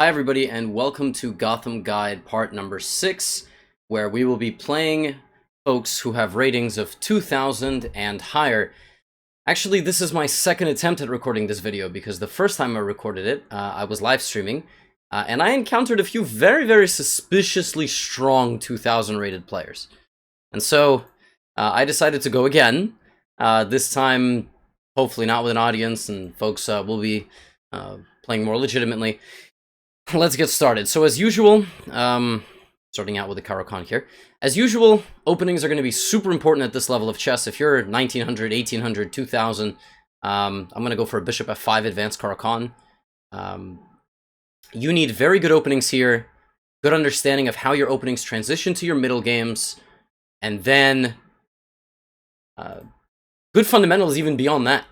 Hi everybody and welcome to Gotham Guide part number 6, where we will be playing folks who have ratings of 2000 and higher. Actually, this is my second attempt at recording this video because the first time I recorded it, I was live streaming, and I encountered a few very suspiciously strong 2000 rated players. And so, I decided to go again, this time hopefully not with an audience and folks will be playing more legitimately. Let's get started. So as usual, starting out with the Caro-Kann here. As usual, openings are going to be super important at this level of chess. If you're 1900, 1800, 2000, I'm going to go for a bishop f5 advanced Caro-Kann. You need very good openings here, good understanding of how your openings transition to your middle games, and then good fundamentals even beyond that.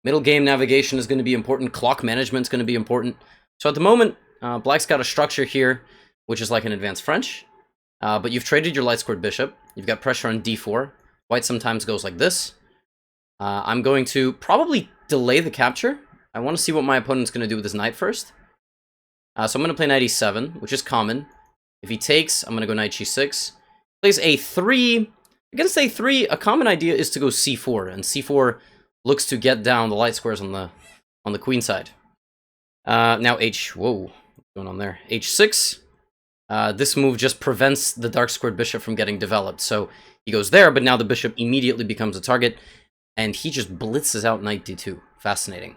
Middle game navigation is going to be important. Clock management is going to be important. So at the moment, Black's got a structure here, which is like an advanced French. But you've traded your light-squared bishop. You've got pressure on d4. White sometimes goes like this. I'm going to probably delay the capture. I want to see what my opponent's going to do with his knight first. So I'm going to play knight e7, which is common. If he takes, I'm going to go knight g6. Plays a3. Against a3, a common idea is to go c4, and c4 looks to get down the light squares on the queen side. Now whoa, what's going on there? h6. This move just prevents the dark squared bishop from getting developed. So he goes there, but now the bishop immediately becomes a target, and he just blitzes out knight d2. Fascinating.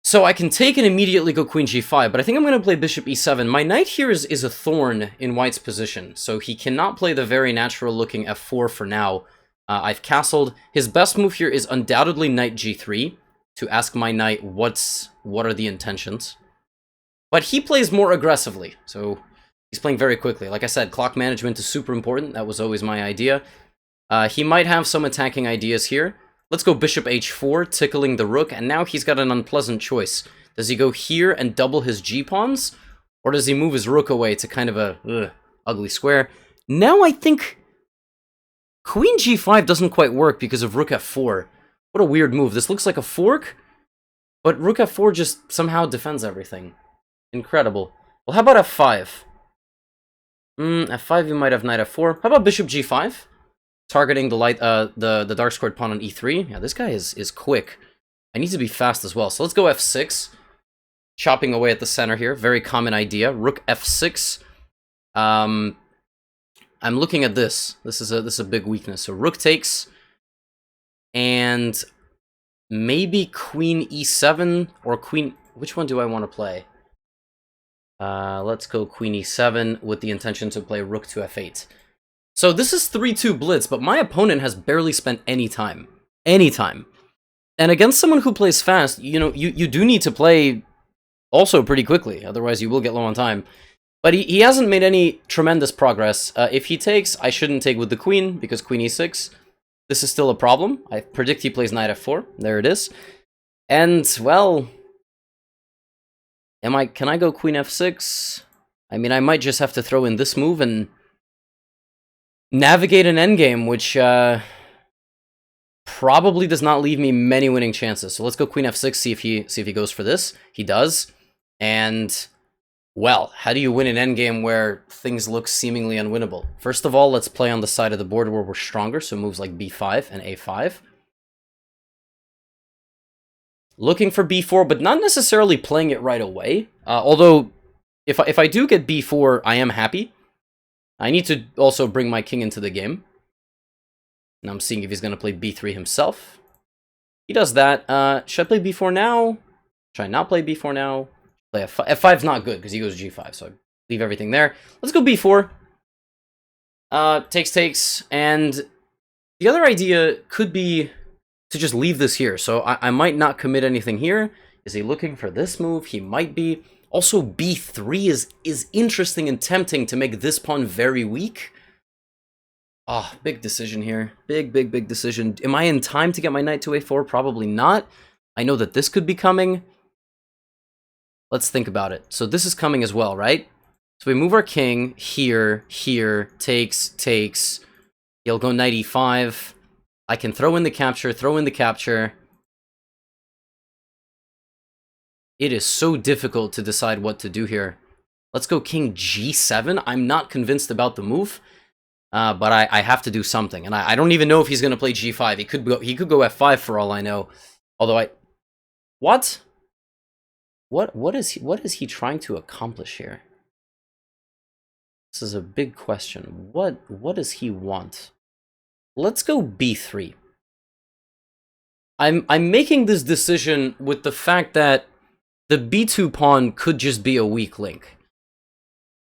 So I can take and immediately go queen g5, but I think I'm going to play bishop e7. My knight here is a thorn in white's position, so he cannot play the very natural-looking f4 for now. I've castled. His best move here is undoubtedly knight g3, to ask my knight what are the intentions. But he plays more aggressively, so he's playing very quickly. Like I said, clock management is super important. That was always my idea. He might have some attacking ideas here. Let's go bishop h4, tickling the rook, and now he's got an unpleasant choice. Does he go here and double his g-pawns, or does he move his rook away to kind of a ugly square? Now I think queen g5 doesn't quite work because of rook f4. What a weird move. This looks like a fork, but rook f4 just somehow defends everything. Incredible. Well, how about f5? F5, you might have knight f4. How about bishop g5? Targeting the dark squared pawn on e3. Yeah, this guy is quick. I need to be fast as well. So let's go f6. Chopping away at the center here. Very common idea. Rook f6. I'm looking at this. This is a big weakness. So rook takes. And maybe queen e7 or queen... Which one do I want to play? Let's go queen e7 with the intention to play rook to f8. So this is 3-2 blitz, but my opponent has barely spent any time. Any time. And against someone who plays fast, you know, you do need to play also pretty quickly, otherwise you will get low on time. But he hasn't made any tremendous progress. If he takes, I shouldn't take with the queen, because queen e6... This is still a problem. I predict he plays knight f4. There it is. And, well... Can I go queen f6? I mean, I might just have to throw in this move and navigate an endgame, which probably does not leave me many winning chances. So let's go queen f6, see if he goes for this. He does. And, well, how do you win an endgame where things look seemingly unwinnable? First of all, let's play on the side of the board where we're stronger, so moves like b5 and a5. Looking for b4, but not necessarily playing it right away. Although, if I do get b4, I am happy. I need to also bring my king into the game. Now I'm seeing if he's going to play b3 himself. He does that. Should I play b4 now? Should I not play b4 now? Play f5. F5's not good, because he goes g5, so I leave everything there. Let's go b4. Takes, and the other idea could be to just leave this here. So I might not commit anything here. Is he looking for this move? He might be. Also, b3 is interesting and tempting to make this pawn very weak. Ah, big decision here. Big decision. Am I in time to get my knight to a4? Probably not. I know that this could be coming. Let's think about it. So this is coming as well, right? So we move our king here, takes. He'll go knight e5. I can throw in the capture, It is so difficult to decide what to do here. Let's go king g7. I'm not convinced about the move, but I have to do something. And I don't even know if he's going to play g5. He could go f5 for all I know. Although What? What is he trying to accomplish here? This is a big question. What does he want? Let's go b3. I'm making this decision with the fact that the b2 pawn could just be a weak link.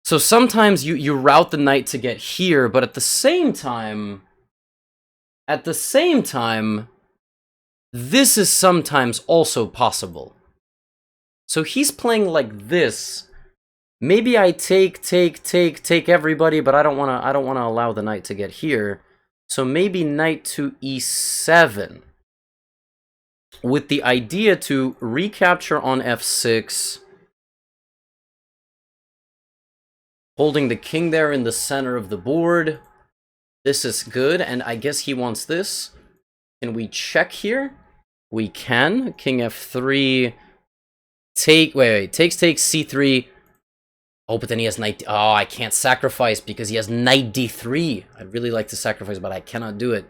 So sometimes you route the knight to get here, but at the same time, this is sometimes also possible. So he's playing like this. Maybe I take everybody, but I don't want to allow the knight to get here. So maybe knight to e7. With the idea to recapture on f6. Holding the king there in the center of the board. This is good, and I guess he wants this. Can we check here? We can. King f3. Takes c3. Oh, but then he has knight... Oh, I can't sacrifice because he has knight d3. I'd really like to sacrifice, but I cannot do it.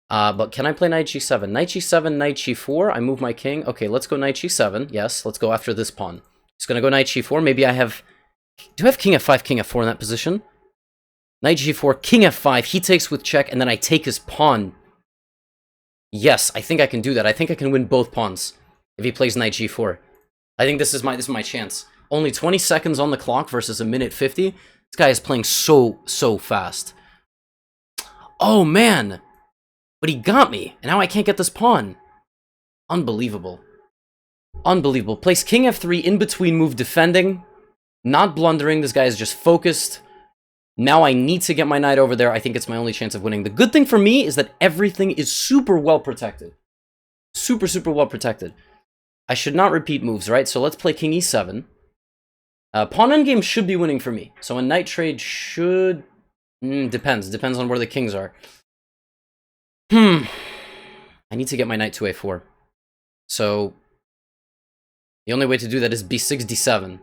But can I play knight g7? Knight g7, knight g4. I move my king. Okay, let's go knight g7. Yes, let's go after this pawn. Just gonna go knight g4. Maybe I have... Do I have king f5, king f4 in that position? Knight g4, king f5. He takes with check, and then I take his pawn. Yes, I think I can do that. I think I can win both pawns if he plays knight g4. I think this is my chance. Only 20 seconds on the clock versus a minute 50. This guy is playing so fast. Oh, man. But he got me, and now I can't get this pawn. Unbelievable. Unbelievable. Plays king f3 in between move defending. Not blundering. This guy is just focused. Now I need to get my knight over there. I think it's my only chance of winning. The good thing for me is that everything is super well protected. Super well protected. I should not repeat moves, right? So let's play king e7. Pawn endgame should be winning for me. So a knight trade should... Depends. Depends on where the kings are. I need to get my knight to a4. So the only way to do that is b6, d7.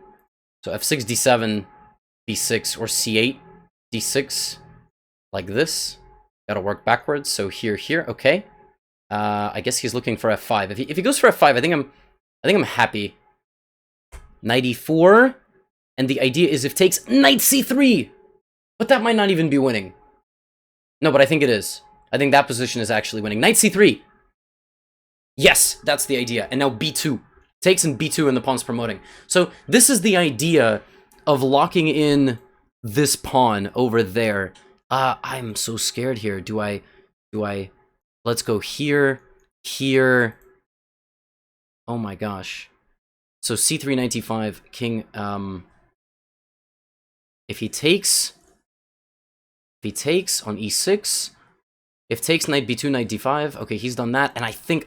So f6, d7, b6, or c8, d6. Like this. Gotta work backwards. So here. Okay. I guess he's looking for f5. If he goes for f5, I think I'm happy. Knight e4. And the idea is if takes knight c3. But that might not even be winning. No, but I think it is. I think that position is actually winning. Knight c3. Yes, that's the idea. And now b2. Takes and b2 and the pawn's promoting. So this is the idea of locking in this pawn over there. I'm so scared here. Do I... Let's go here. Oh my gosh. So c3, knight d5, king... If he takes on e6, if takes knight b2, knight d5, okay, he's done that, and I think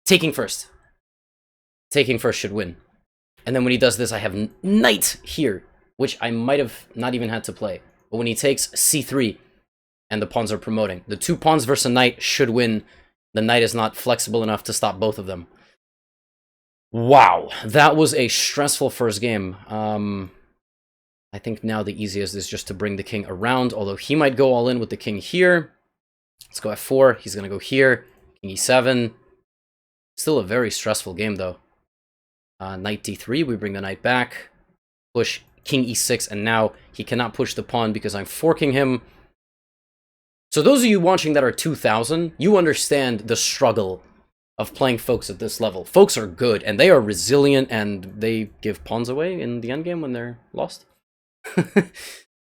taking first should win. And then when he does this, I have knight here, which I might have not even had to play. But when he takes c3, and the pawns are promoting, the two pawns versus a knight should win. The knight is not flexible enough to stop both of them. Wow, that was a stressful first game. I think now the easiest is just to bring the king around, although he might go all in with the king here. Let's go f4. He's going to go here. King e7. Still a very stressful game, though. Knight d3. We bring the knight back. Push king e6, and now he cannot push the pawn because I'm forking him. So those of you watching that are 2000, you understand the struggle of playing folks at this level. Folks are good, and they are resilient, and they give pawns away in the endgame when they're lost.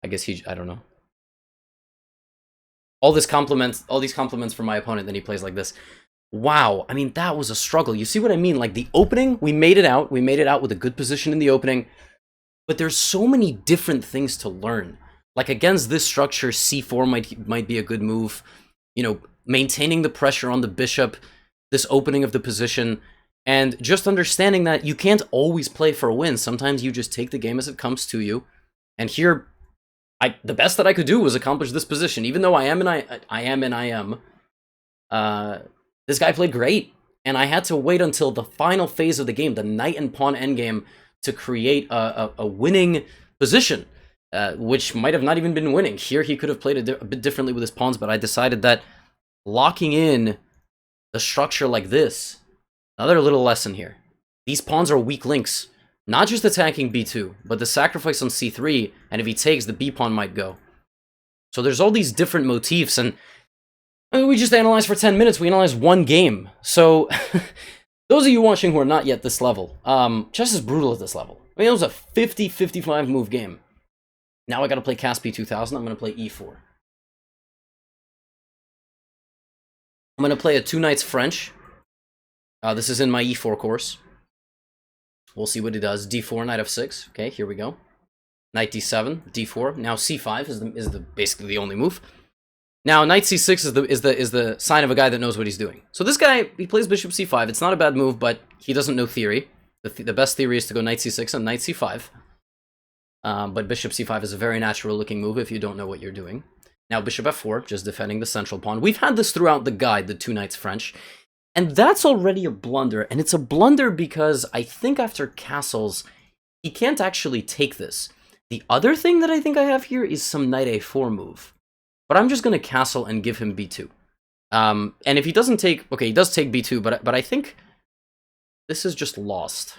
I guess I don't know. All these compliments for my opponent, then he plays like this. Wow, I mean, that was a struggle. You see what I mean? Like, the opening, we made it out. We made it out with a good position in the opening. But there's so many different things to learn. Like, against this structure, c4 might be a good move. You know, maintaining the pressure on the bishop, this opening of the position, and just understanding that you can't always play for a win. Sometimes you just take the game as it comes to you. And here, the best that I could do was accomplish this position. Even though I am. This guy played great. and I had to wait until the final phase of the game, the knight and pawn endgame, to create a winning position, which might have not even been winning. Here he could have played a bit differently with his pawns, but I decided that locking in the structure like this, another little lesson here. These pawns are weak links. Not just attacking b2, but the sacrifice on c3, and if he takes, the b pawn might go. So there's all these different motifs, and I mean, we just analyzed for 10 minutes, we analyzed one game. So, those of you watching who are not yet this level, chess is brutal at this level. I mean, it was a 50-55 move game. Now I gotta play Caspi 2000, I'm gonna play e4. I'm gonna play a 2 knights French. This is in my e4 course. We'll see what he does. d4, knight f6. Okay, here we go. Knight d7, d4. Now c5 is basically the only move. Now knight c6 is the sign of a guy that knows what he's doing. So this guy, he plays bishop c5. It's not a bad move, but he doesn't know theory. The best theory is to go knight c6 and knight c5. But bishop c5 is a very natural looking move if you don't know what you're doing. Now bishop f4, just defending the central pawn. We've had this throughout the guide, the 2 knights French. And that's already a blunder, and it's a blunder because I think after castles, he can't actually take this. The other thing that I think I have here is some knight a4 move. But I'm just going to castle and give him b2. And if he doesn't take... Okay, he does take b2, but I think this is just lost.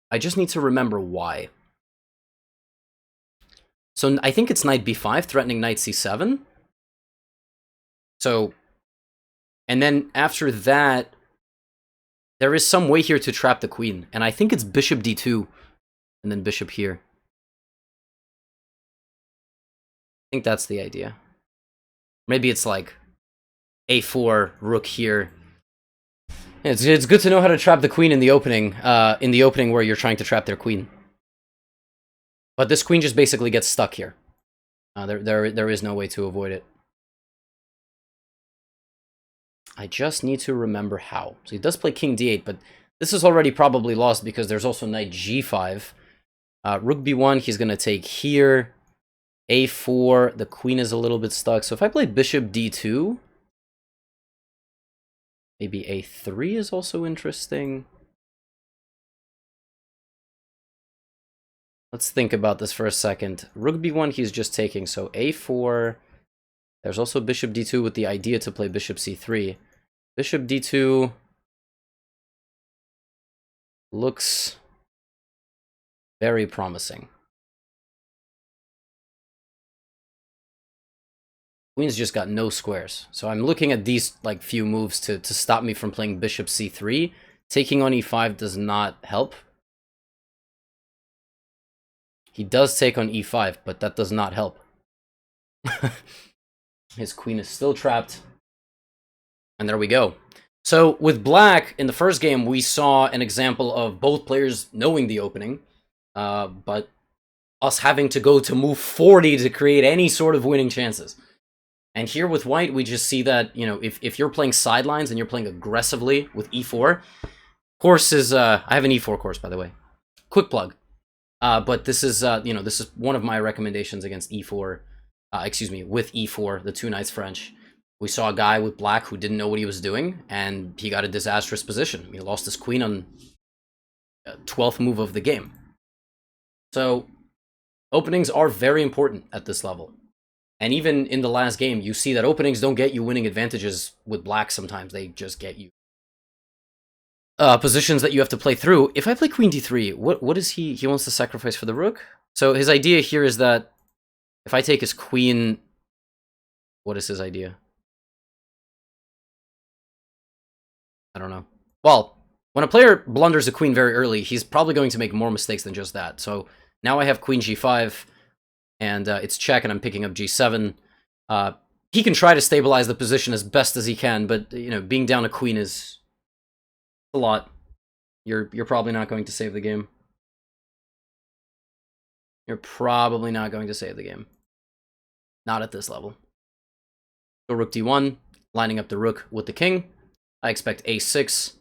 I just need to remember why. So I think it's knight b5, threatening knight c7. So... And then after that, there is some way here to trap the queen. And I think it's bishop d2, and then bishop here. I think that's the idea. Maybe it's like a4, rook here. It's good to know how to trap the queen in the opening where you're trying to trap their queen. But this queen just basically gets stuck here. There is no way to avoid it. I just need to remember how. So he does play king d8, but this is already probably lost because there's also knight g5. Rook b1, he's going to take here. a4, the queen is a little bit stuck. So if I play bishop d2, maybe a3 is also interesting. Let's think about this for a second. Rook b1, he's just taking, so a4. There's also bishop d2 with the idea to play bishop c3. Bishop d2 looks very promising. Queen's just got no squares. So I'm looking at these like few moves to stop me from playing bishop c3. Taking on e5 does not help. He does take on e5, but that does not help. His queen is still trapped. And there we go. So with black, in the first game, we saw an example of both players knowing the opening, but us having to go to move 40 to create any sort of winning chances. And here with white, we just see that, you know, if you're playing sidelines and you're playing aggressively with e4, course is, I have an e4 course, by the way. Quick plug. But this is, you know, this is one of my recommendations against e4, with e4, the 2 knights French. We saw a guy with black who didn't know what he was doing, and he got a disastrous position. He lost his queen on 12th move of the game. So, openings are very important at this level. And even in the last game, you see that openings don't get you winning advantages with black sometimes. They just get you positions that you have to play through. If I play queen d3, what is he? He wants to sacrifice for the rook? So his idea here is that if I take his queen... What is his idea? I don't know. Well, when a player blunders a queen very early, he's probably going to make more mistakes than just that. So now I have queen g5, and it's check, and I'm picking up g7. He can try to stabilize the position as best as he can, but, you know, being down a queen is a lot. You're probably not going to save the game. You're probably not going to save the game. Not at this level. So rook d1, lining up the rook with the king. I expect a6,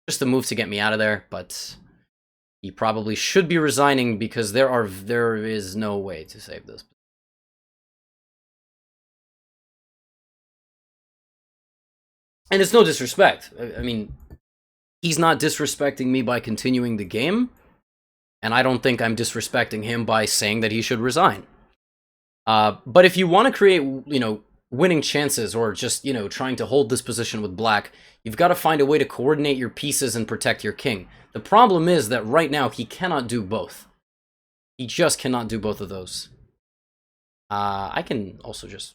just a move to get me out of there, but he probably should be resigning because there is no way to save this. And it's no disrespect. I mean, he's not disrespecting me by continuing the game, and I don't think I'm disrespecting him by saying that he should resign. But if you want to create, winning chances, or just, trying to hold this position with black, you've got to find a way to coordinate your pieces and protect your king. The problem is that right now he cannot do both. He just cannot do both of those. I can also just...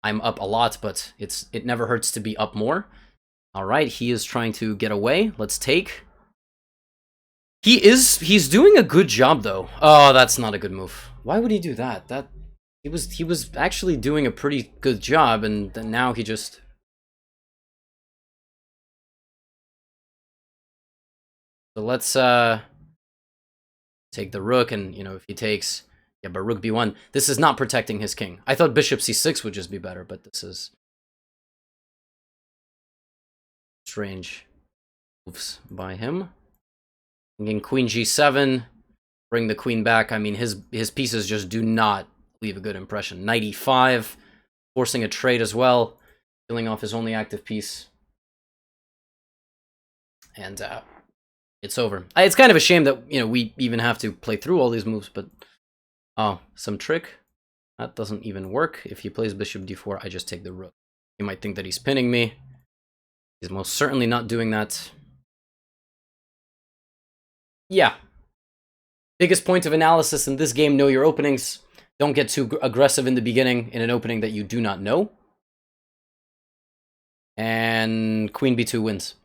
I'm up a lot, but it never hurts to be up more. Alright, he is trying to get away. Let's take. He's doing a good job, though. Oh, that's not a good move. Why would he do that? He was actually doing a pretty good job, and then now he just... So let's take the rook, and if he takes... Yeah, but rook b1. This is not protecting his king. I thought bishop c6 would just be better, but this is strange moves by him. Thinking queen g7, bring the queen back. I mean, his pieces just do not leave a good impression. Knight e5, forcing a trade as well, killing off his only active piece. And it's over. It's kind of a shame that, we even have to play through all these moves, but... Oh, some trick? That doesn't even work. If he plays bishop d4, I just take the rook. You might think that he's pinning me. He's most certainly not doing that. Yeah. Biggest point of analysis in this game, know your openings. Don't get too aggressive in the beginning in an opening that you do not know. And queen b2 wins.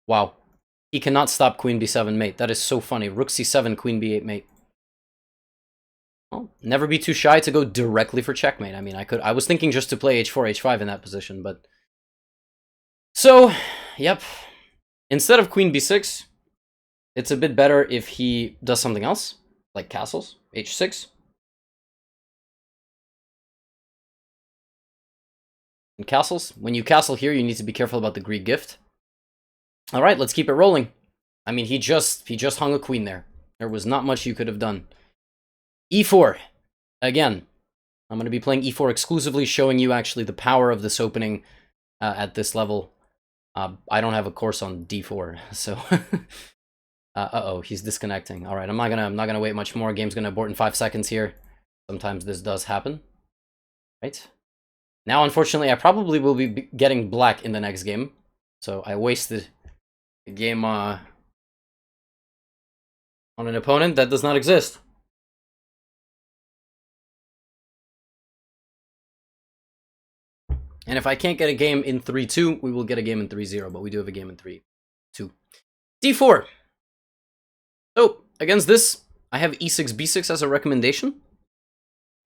Wow. He cannot stop queen b7 mate. That is so funny. Rook c7, queen b8 mate. Well, never be too shy to go directly for checkmate. I mean, I was thinking just to play h4, h5 in that position, but... So, yep. Instead of queen b6, it's a bit better if he does something else, like castles, h6. And castles. When you castle here, you need to be careful about the Greek gift. All right, let's keep it rolling. I mean, he just hung a queen there. There was not much you could have done. e4. Again, I'm going to be playing e4 exclusively, showing you actually the power of this opening at this level. I don't have a course on d4, so... uh-oh, he's disconnecting. All right, I'm not gonna wait much more. Game's gonna abort in 5 seconds here. Sometimes this does happen. Right? Now, unfortunately, I probably will be getting black in the next game. So I wasted a game on an opponent that does not exist. And if I can't get a game in 3-2, we will get a game in 3-0, but we do have a game in 3-2. d4. So, against this, I have e6, b6 as a recommendation.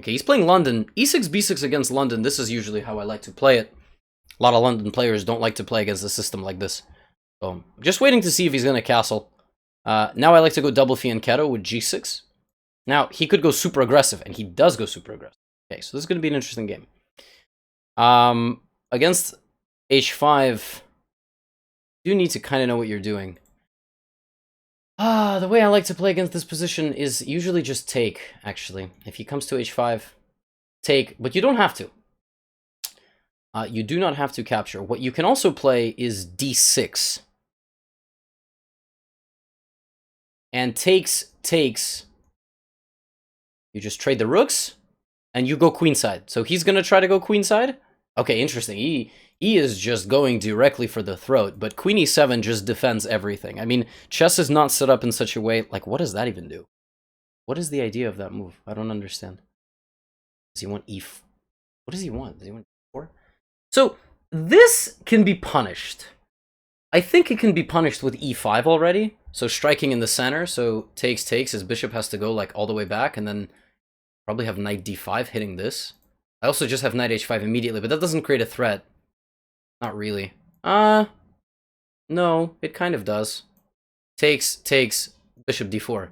Okay, he's playing London. e6, b6 against London, this is usually how I like to play it. A lot of London players don't like to play against a system like this. So, just waiting to see if he's going to castle. Now I like to go double fianchetto with g6. Now, he could go super aggressive, and he does go super aggressive. Okay, so this is going to be an interesting game. Against h5, you need to kind of know what you're doing. The way I like to play against this position is usually just take, actually. If he comes to h5, take, but you don't have to. You do not have to capture. What you can also play is d6. And takes. You just trade the rooks, and you go queenside. So he's going to try to go queenside? Okay, interesting. He is just going directly for the throat, but queen e7 just defends everything. I mean, chess is not set up in such a way... Like, what does that even do? What is the idea of that move? I don't understand. Does he want e4? What does he want? Does he want e4? So, this can be punished. I think it can be punished with e5 already. So, striking in the center. So, takes. His bishop has to go, like, all the way back, and then probably have knight d5 hitting this. I also just have knight h5 immediately, but that doesn't create a threat. Not really. No, it kind of does. Takes, bishop d4.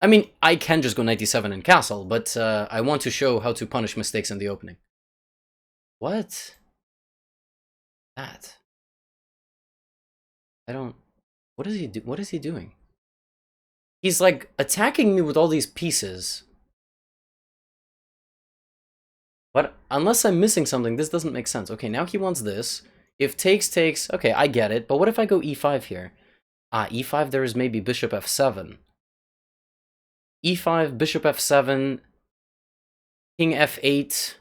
I mean, I can just go knight d7 and castle, but I want to show how to punish mistakes in the opening. What? That. I don't... What is he do? What is he doing? He's like attacking me with all these pieces. But unless I'm missing something, this doesn't make sense. Okay, now he wants this. If takes, okay, I get it. But what if I go e5 here? Ah, e5, there is maybe bishop f7. e5, bishop f7, king f8.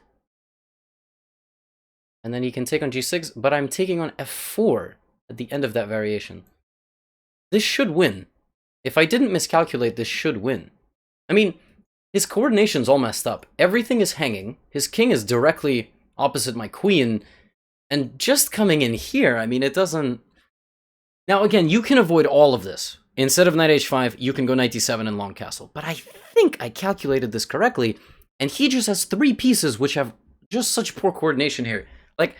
And then he can take on g6, but I'm taking on f4 at the end of that variation. This should win. If I didn't miscalculate, this should win. I mean, his coordination's all messed up. Everything is hanging. His king is directly opposite my queen. And just coming in here, I mean, it doesn't... Now, again, you can avoid all of this. Instead of knight h5, you can go knight d7 and long castle. But I think I calculated this correctly, and he just has 3 pieces which have just such poor coordination here. Like,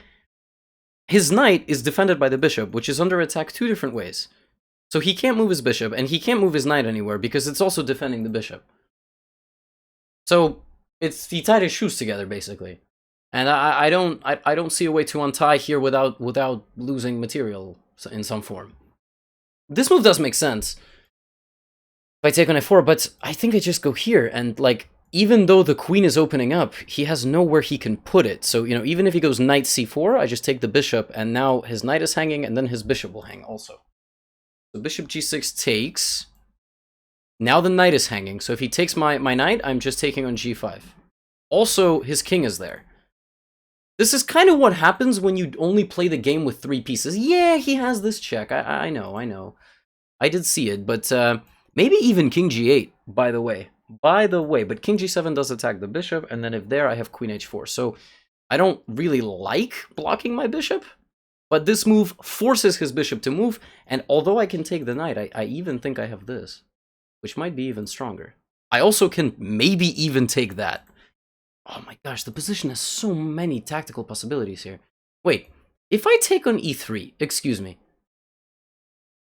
his knight is defended by the bishop, which is under attack 2 different ways. So he can't move his bishop, and he can't move his knight anywhere because it's also defending the bishop. So he tied his shoes together, basically. And I don't see a way to untie here without losing material in some form. This move does make sense if I take on f4, but I think I just go here, and like, even though the queen is opening up, he has nowhere he can put it. So, you know, even if he goes knight c4, I just take the bishop, and now his knight is hanging, and then his bishop will hang also. So bishop g6 takes. Now the knight is hanging, so if he takes my knight, I'm just taking on g5. Also, his king is there. This is kind of what happens when you only play the game with 3 pieces. Yeah, he has this check. I know. I did see it, but maybe even king g8, by the way. But king g7 does attack the bishop, and then if there, I have queen h4. So I don't really like blocking my bishop, but this move forces his bishop to move, and although I can take the knight, I even think I have this, which might be even stronger. I also can maybe even take that. Oh my gosh, the position has so many tactical possibilities here. Wait, if I take on e3, excuse me,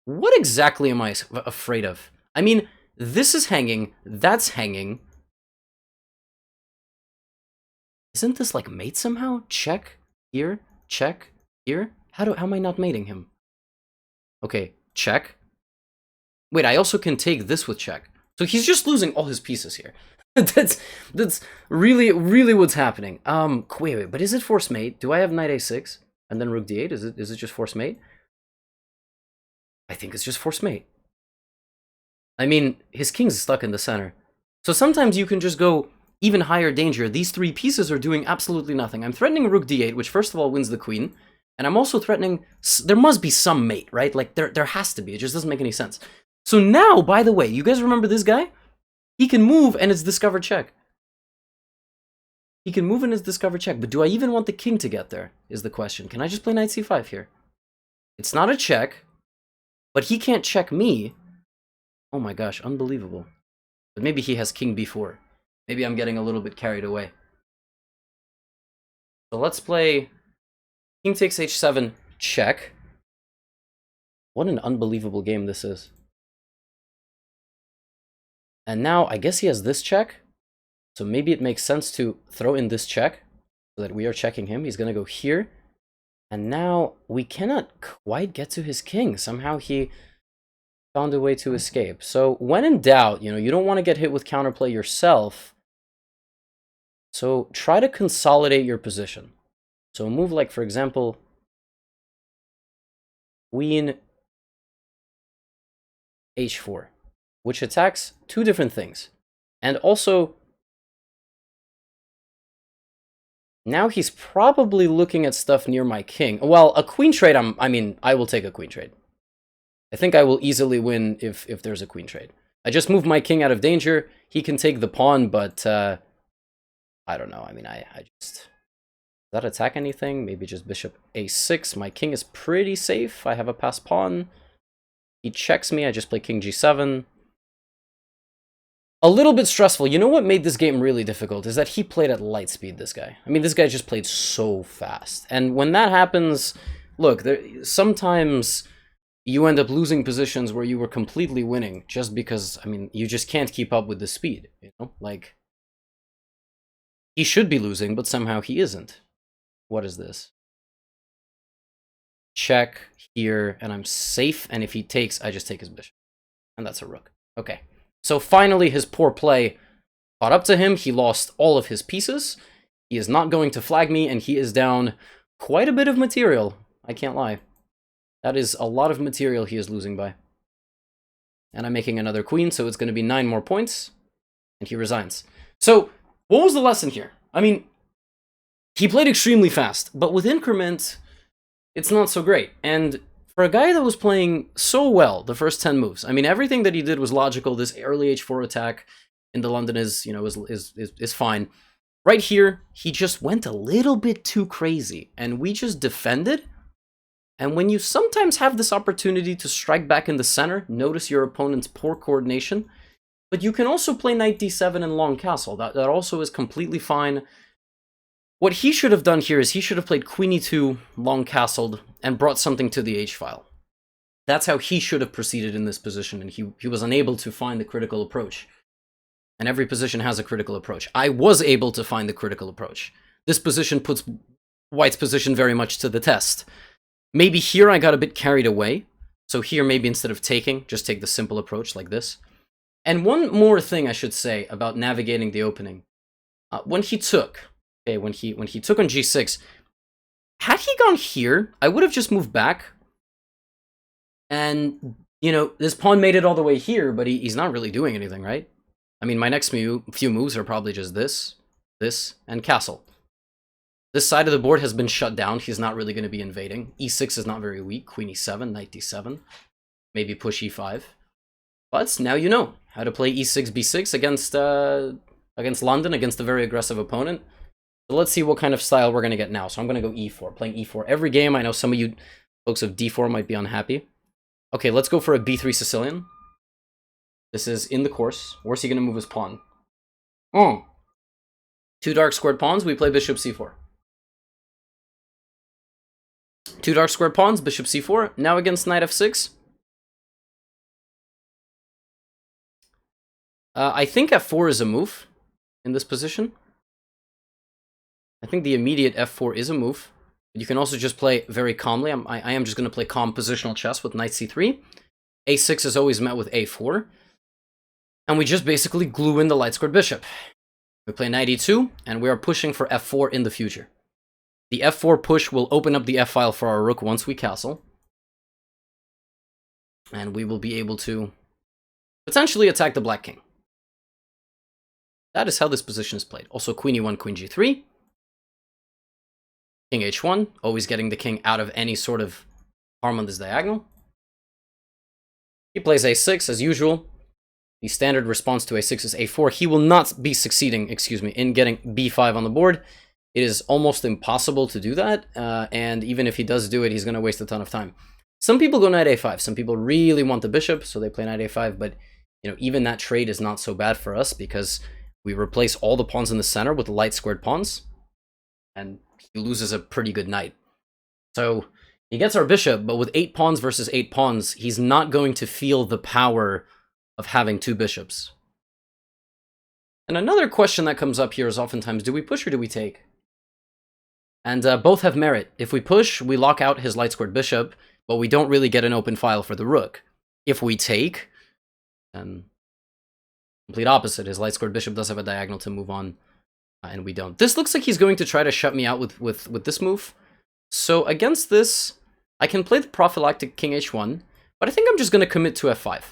what exactly am I afraid of? I mean, this is hanging, that's hanging. Isn't this like mate somehow? Check here, check here. How am I not mating him? Okay, check. Wait, I also can take this with check. So he's just losing all his pieces here. that's really what's happening. Wait, but is it force mate? Do I have knight a6 and then rook d8? Is it just force mate? I think it's just force mate. I mean, his king's stuck in the center. So sometimes you can just go even higher danger. These 3 pieces are doing absolutely nothing. I'm threatening rook d8, which first of all wins the queen, and I'm also threatening... There must be some mate, right? Like, there has to be. It just doesn't make any sense. So now, by the way, you guys remember this guy? He can move, and it's discovered check. He can move, and it's discovered check. But do I even want the king to get there, is the question. Can I just play knight c5 here? It's not a check, but he can't check me. Oh my gosh, unbelievable. But maybe he has king b4. Maybe I'm getting a little bit carried away. So let's play king takes h7, check. What an unbelievable game this is. And now, I guess he has this check. So maybe it makes sense to throw in this check so that we are checking him. He's going to go here. And now we cannot quite get to his king. Somehow he found a way to escape. So when in doubt, you know, you don't want to get hit with counterplay yourself. So try to consolidate your position. So a move like, for example, queen h4. Which attacks 2 different things. And also, now he's probably looking at stuff near my king. Well, a queen trade, I will take a queen trade. I think I will easily win if there's a queen trade. I just moved my king out of danger. He can take the pawn, but I don't know. I mean, I just... Does that attack anything? Maybe just bishop a6. My king is pretty safe. I have a passed pawn. He checks me. I just play king g7. A little bit stressful. You know what made this game really difficult is that he played at light speed, this guy. I mean, this guy just played so fast. And when that happens, look, sometimes you end up losing positions where you were completely winning just because, I mean, you just can't keep up with the speed, you know? Like, he should be losing, but somehow he isn't. What is this? Check here, and I'm safe, and if he takes, I just take his bishop. And that's a rook. Okay. So finally, his poor play caught up to him. He lost all of his pieces. He is not going to flag me, and he is down quite a bit of material. I can't lie. That is a lot of material he is losing by. And I'm making another queen, so it's going to be 9 more points. And he resigns. So, what was the lesson here? I mean, he played extremely fast, but with increment, it's not so great. And for a guy that was playing so well the first 10 moves, I mean, everything that he did was logical. This early h4 attack into London is, you know, is fine. Right here, he just went a little bit too crazy, and we just defended. And when you sometimes have this opportunity to strike back in the center, notice your opponent's poor coordination. But you can also play knight d7 and long castle. That also is completely fine. What he should have done here is he should have played queen e2, long castled, and brought something to the h-file. That's how he should have proceeded in this position, and he was unable to find the critical approach. And every position has a critical approach. I was able to find the critical approach. This position puts White's position very much to the test. Maybe here I got a bit carried away. So here, maybe instead of taking, just take the simple approach like this. And one more thing I should say about navigating the opening. When he took, okay, when he took on g6, had he gone here, I would have just moved back. And, you know, this pawn made it all the way here, but he's not really doing anything, right? I mean, my next few moves are probably just this, and castle. This side of the board has been shut down. He's not really going to be invading. e6 is not very weak. Queen e7, knight d7. Maybe push e5. But now you know how to play e6, b6 against London, against a very aggressive opponent. So let's see what kind of style we're going to get now. So I'm going to go e4, playing e4 every game. I know some of you folks of d4 might be unhappy. Okay, let's go for a b3 Sicilian. This is in the course. Where's he going to move his pawn? Oh. 2 dark squared pawns. We play bishop c4. 2 dark squared pawns, bishop c4. Now against knight f6. I think f4 is a move in this position. I think the immediate f4 is a move. But you can also just play very calmly. I am just going to play calm positional chess with knight c3. a6 is always met with a4. And we just basically glue in the light squared bishop. We play knight e2, and we are pushing for f4 in the future. The f4 push will open up the f-file for our rook once we castle. And we will be able to potentially attack the black king. That is how this position is played. Also, queen e1, queen g3. King h1, always getting the king out of any sort of harm on this diagonal. He plays a6 as usual. The standard response to a6 is a4. He will not be succeeding, in getting b5 on the board. It is almost impossible to do that, and even if he does do it, he's going to waste a ton of time. Some people go knight a5. Some people really want the bishop, so they play knight a5, but you know, even that trade is not so bad for us because we replace all the pawns in the center with light squared pawns, and he loses a pretty good knight. So he gets our bishop, but with 8 pawns versus 8 pawns, he's not going to feel the power of having 2 bishops. And another question that comes up here is oftentimes, do we push or do we take? And both have merit. If we push, we lock out his light squared bishop, but we don't really get an open file for the rook. If we take, then complete opposite. His light squared bishop does have a diagonal to move on, and we don't. This looks like he's going to try to shut me out with this move. So against this, I can play the prophylactic king h1, but I think I'm just going to commit to f5.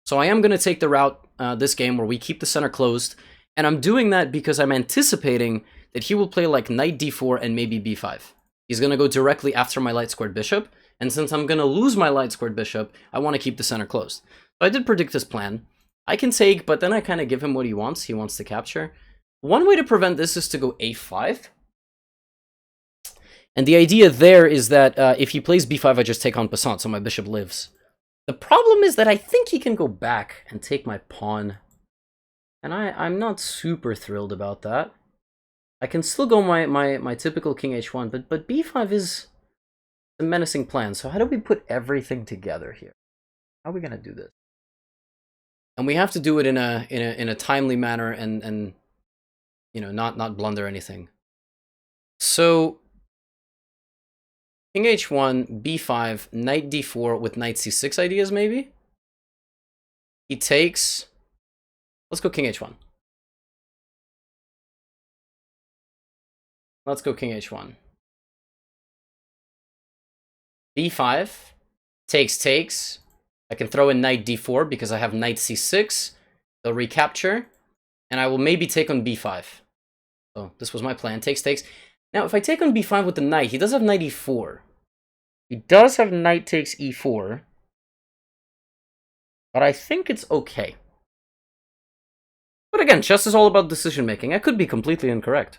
So I am going to take the route this game where we keep the center closed, and I'm doing that because I'm anticipating that he will play like knight d4 and maybe b5. He's going to go directly after my light squared bishop, and since I'm going to lose my light squared bishop, I want to keep the center closed. So I did predict this plan. I can take, but then I kind of give him what he wants. He wants to capture. One way to prevent this is to go a5. And the idea there is that if he plays b5, I just take en passant, so my bishop lives. The problem is that I think he can go back and take my pawn. And I'm not super thrilled about that. I can still go my typical king h1, but b5 is a menacing plan. So how do we put everything together here? How are we gonna do this? And we have to do it in a timely manner and you know, not blunder anything. So king h1, b5, knight d4 with knight c6 ideas maybe. He takes. Let's go king h1. Let's go king h1. b5. Takes. I can throw in knight d4 because I have knight c6. They'll recapture. And I will maybe take on b5. So this was my plan. Takes. Now, if I take on b5 with the knight, he does have knight e4. He does have knight takes e4. But I think it's okay. But again, chess is all about decision-making. I could be completely incorrect.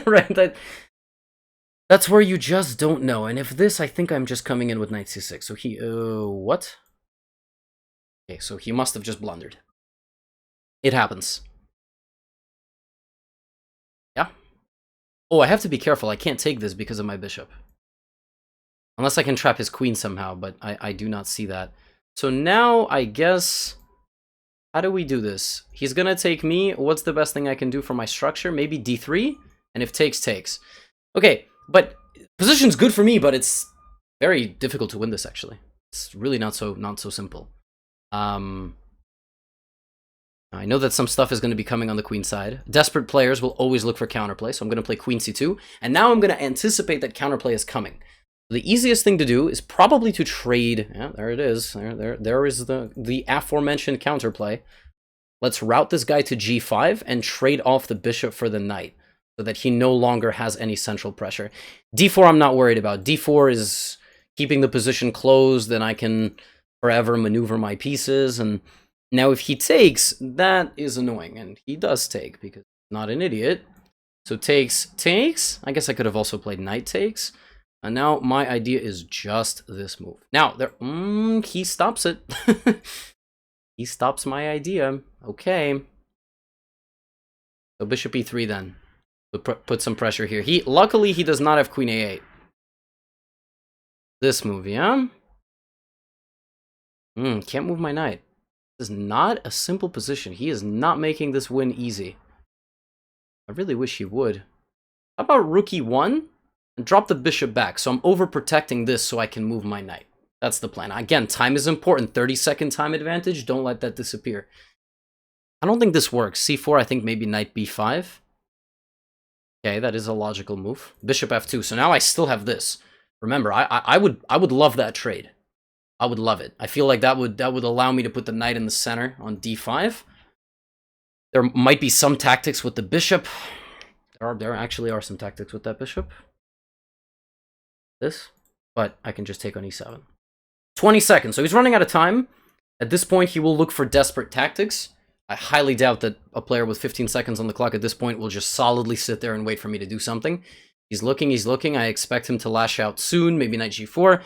Right? That's where you just don't know. And if this, I think I'm just coming in with knight c6. So he... what? Okay, so he must have just blundered. It happens. Yeah. Oh, I have to be careful. I can't take this because of my bishop. Unless I can trap his queen somehow, but I do not see that. So now, I guess... How do we do this? He's gonna take me. What's the best thing I can do for my structure? Maybe d3? And if takes. Okay, but position's good for me, but it's very difficult to win this, actually. It's really not so simple. I know that some stuff is going to be coming on the queen side. Desperate players will always look for counterplay, so I'm going to play queen c2. And now I'm going to anticipate that counterplay is coming. The easiest thing to do is probably to trade. Yeah, there it is. There is the aforementioned counterplay. Let's route this guy to g5 and trade off the bishop for the knight so that he no longer has any central pressure. d4 I'm not worried about. d4 is keeping the position closed, and I can forever maneuver my pieces. And now if he takes, that is annoying. And he does take because he's not an idiot. So takes. I guess I could have also played knight takes. And now my idea is just this move. Now, he stops it. He stops my idea. Okay. So bishop e3 then. Put some pressure here. Luckily, he does not have queen a8. This move, yeah? Can't move my knight. This is not a simple position. He is not making this win easy. I really wish he would. How about rook e1? And drop the bishop back, so I'm overprotecting this so I can move my knight. That's the plan. Again, time is important. 30-second time advantage. Don't let that disappear. I don't think this works. c4, I think maybe knight b5. Okay, that is a logical move. Bishop f2. So now I still have this. Remember, I would love that trade. I would love it. I feel like that would allow me to put the knight in the center on d5. There might be some tactics with the bishop. There actually are some tactics with that bishop. But I can just take on e7. 20 seconds, so he's running out of time. At this point, he will look for desperate tactics. I highly doubt that a player with 15 seconds on the clock at this point will just solidly sit there and wait for me to do something. He's looking. I expect him to lash out soon, maybe knight g4.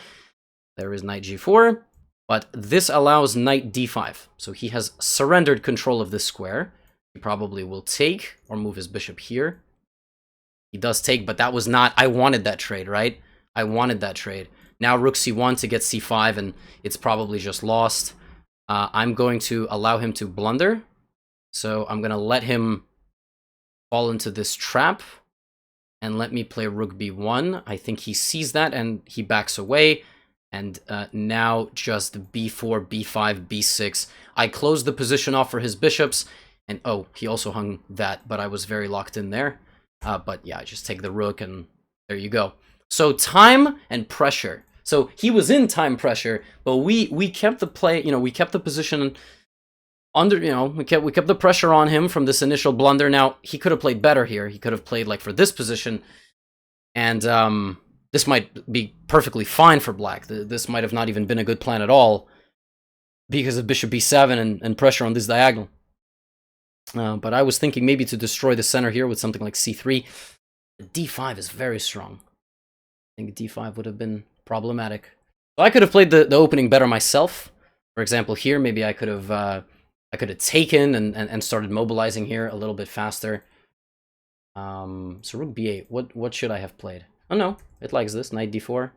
There is knight g4, but this allows knight d5. So he has surrendered control of this square. He probably will take or move his bishop here. He does take, but that was not... I wanted that trade, right? I wanted that trade. Now rook c1 to get c5, and it's probably just lost. I'm going to allow him to blunder. So I'm going to let him fall into this trap and let me play rook b1. I think he sees that and he backs away. And now just b4, b5, b6. I closed the position off for his bishops. And oh, he also hung that, but I was very locked in there. But yeah, I just take the rook and there you go. So time and pressure. So he was in time pressure, but we kept the play, we kept the position under, we kept the pressure on him from this initial blunder. Now, he could have played better here. He could have played like for this position, and this might be perfectly fine for black. This might have not even been a good plan at all because of bishop b7 and pressure on this diagonal. But I was thinking maybe to destroy the center here with something like c3. d5 is very strong. I think d5 would have been problematic. So I could have played the opening better myself. For example, here maybe I could have taken and started mobilizing here a little bit faster. So rook b8. What should I have played? Oh no, it likes this. Knight d4.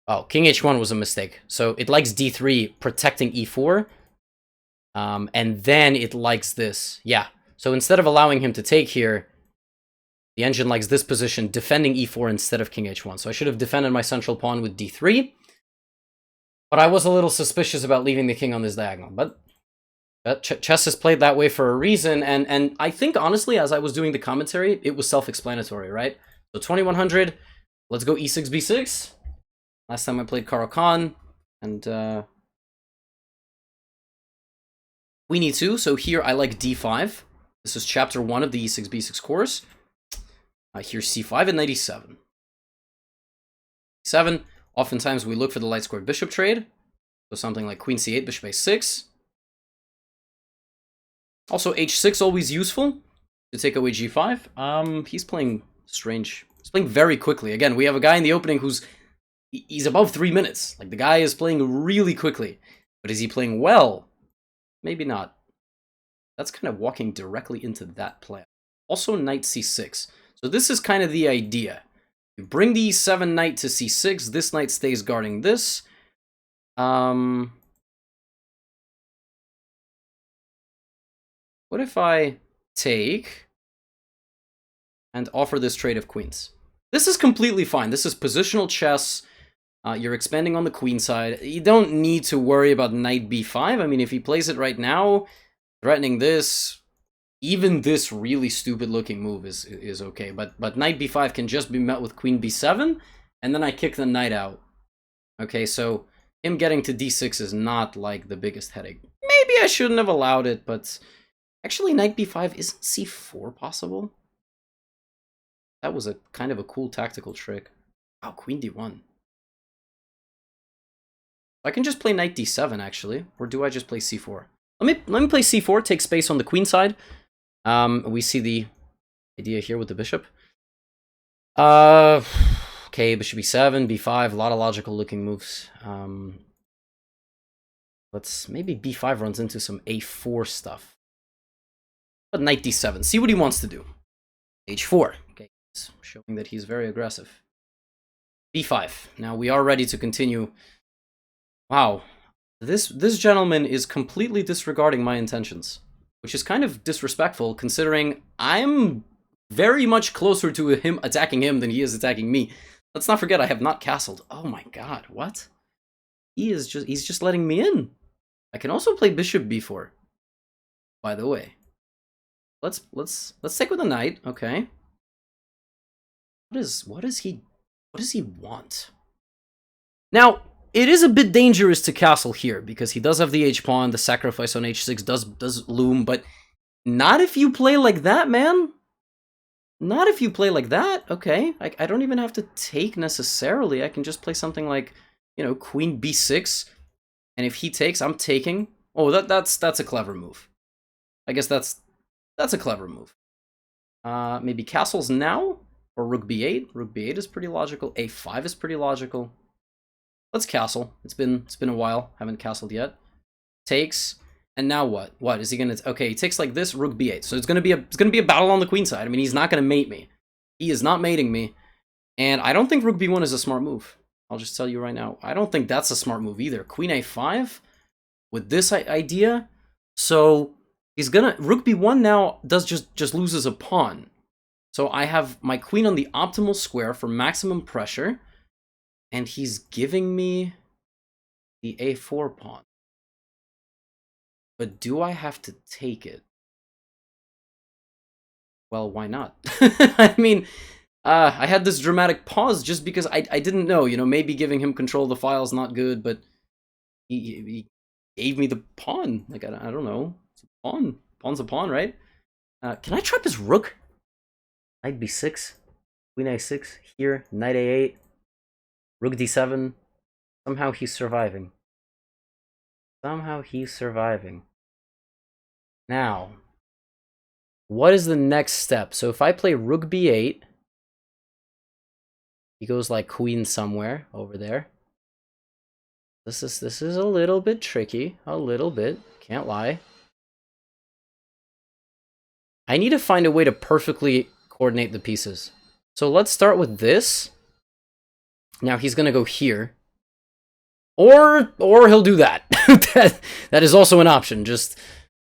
Oh, king h1 was a mistake. So it likes d3, protecting e4. And then it likes this. Yeah. So instead of allowing him to take here, the engine likes this position, defending e4 instead of king h1. So I should have defended my central pawn with d3. But I was a little suspicious about leaving the king on this diagonal. But Chess is played that way for a reason, and I think, honestly, as I was doing the commentary, it was self-explanatory, right? So 2100, let's go e6, b6. Last time I played Karo Khan, and Queen e2, so here I like d5. This is chapter 1 of the e6, b6 course. Here's c5 and knight e7. e7, oftentimes we look for the light squared bishop trade, so something like queen c8, bishop a6. Also, h6 always useful to take away g5. He's playing strange. He's playing very quickly. Again, we have a guy in the opening he's above 3 minutes. Like, the guy is playing really quickly. But is he playing well? Maybe not. That's kind of walking directly into that plan. Also, knight c6. So this is kind of the idea. You bring the e7 knight to c6. This knight stays guarding this. What if I take and offer this trade of queens? This is completely fine. This is positional chess. You're expanding on the queen side. You don't need to worry about knight b5. I mean, if he plays it right now, threatening this, even this really stupid looking move is okay. But knight b5 can just be met with queen b7, and then I kick the knight out. Okay, so him getting to d6 is not like the biggest headache. Maybe I shouldn't have allowed it, but actually knight b5, isn't c4 possible? That was a kind of a cool tactical trick. Wow, queen d1. I can just play knight d7, actually. Or do I just play c4? Let me play c4, take space on the queen side. We see the idea here with the bishop. Okay, bishop e7, b5, a lot of logical looking moves. Let's maybe b5 runs into some a4 stuff. But knight d7, see what he wants to do. h4, okay, he's showing that he's very aggressive. b5, now we are ready to continue. Wow, this gentleman is completely disregarding my intentions, which is kind of disrespectful considering I'm very much closer to him attacking him than he is attacking me. Let's not forget I have not castled. Oh my god, what? He's just letting me in. I can also play bishop b4. By the way. Let's take with a knight, okay. What does he want? Now, it is a bit dangerous to castle here, because he does have the h-pawn, the sacrifice on h6 does loom, but not if you play like that, man. Not if you play like that, okay. I don't even have to take necessarily. I can just play something like, you know, queen b6, and if he takes, I'm taking. Oh, that's a clever move. I guess that's a clever move. Maybe castles now, or rook b8. Rook b8 is pretty logical. a5 is pretty logical. Let's castle. It's been a while. Haven't castled yet. Takes, and now what? What is he gonna? Okay, he takes like this. Rook b8. So it's gonna be a battle on the queen side. I mean, he's not gonna mate me. He is not mating me, and I don't think rook b1 is a smart move. I'll just tell you right now. I don't think that's a smart move either. Queen a5 with this idea. So he's gonna rook b1 now just loses a pawn. So I have my queen on the optimal square for maximum pressure. And he's giving me the a4 pawn. But do I have to take it? Well, why not? I mean, I had this dramatic pause just because I didn't know. You know, maybe giving him control of the file is not good, but he gave me the pawn. Like, I don't know. It's a pawn. Pawn's a pawn, right? Can I trap his rook? Knight b6. Queen a6 here. Knight a8. Rook d7. Somehow he's surviving. Somehow he's surviving. Now, what is the next step? So if I play rook b8, he goes like queen somewhere over there. This is a little bit tricky. A little bit. Can't lie. I need to find a way to perfectly coordinate the pieces. So let's start with this. Now he's gonna go here, or he'll do that. that is also an option. Just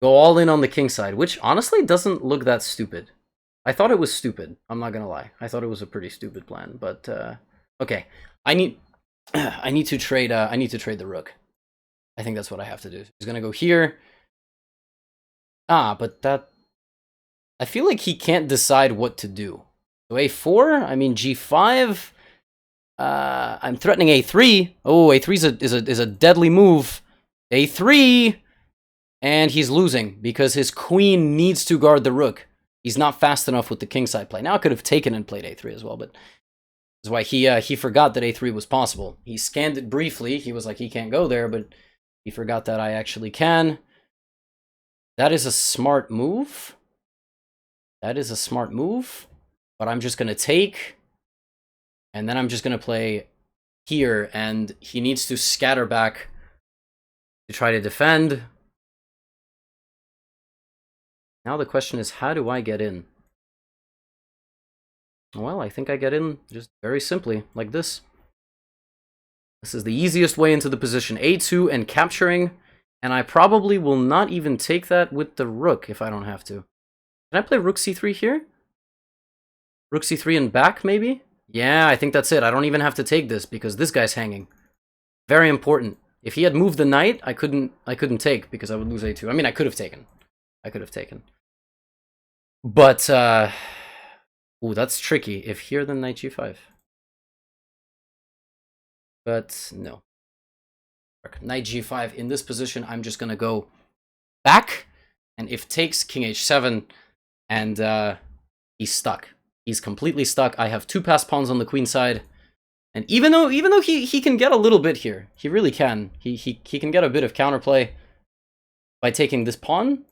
go all in on the king side, which honestly doesn't look that stupid. I thought it was stupid. I'm not gonna lie. I thought it was a pretty stupid plan. But okay, I need to trade the rook. I think that's what I have to do. He's gonna go here. Ah, but that... I feel like he can't decide what to do. So a4, I mean g5. I'm threatening a3. Oh, a3 is a deadly move. a3, and he's losing because his queen needs to guard the rook. He's not fast enough with the kingside play. Now I could have taken and played a3 as well, but that's why he forgot that a3 was possible. He scanned it briefly. He was like, he can't go there, but he forgot that I actually can. That is a smart move. That is a smart move, but I'm just gonna take, and then I'm just gonna play here, and he needs to scatter back to try to defend. Now the question is, how do I get in? Well, I think I get in just very simply, like this. This is the easiest way into the position. a2 and capturing, and I probably will not even take that with the rook if I don't have to. Can I play rook c3 here? Rook c3 and back, maybe? Yeah, I think that's it. I don't even have to take this because this guy's hanging. Very important. If he had moved the knight, I couldn't take because I would lose a2. I mean, I could have taken. But, ooh, that's tricky. If here, then knight g5. But, no. Knight g5. In this position, I'm just gonna go back. And if takes, king h7. And, he's stuck. He's completely stuck. I have two passed pawns on the queen side. And even though he can get a little bit here, he really can. He can get a bit of counterplay by taking this pawn.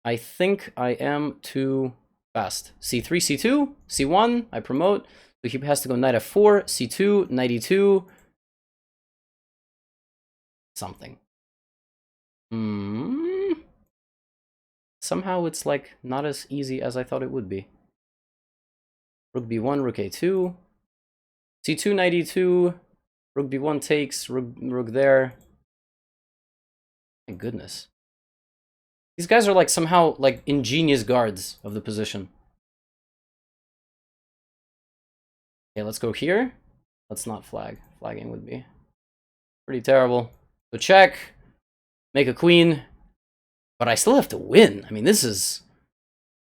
I think I am too fast. c3, c2, c1, I promote. So he has to go knight f4, c2, knight e2. Something. Somehow it's like not as easy as I thought it would be. Rook b1, rook a2. c2, knight e2. Rook b1 takes, rook there. My goodness. These guys are like somehow like ingenious guards of the position. Okay, let's go here. Let's not flag. Flagging would be pretty terrible. So check. Make a queen. But I still have to win. I mean, this is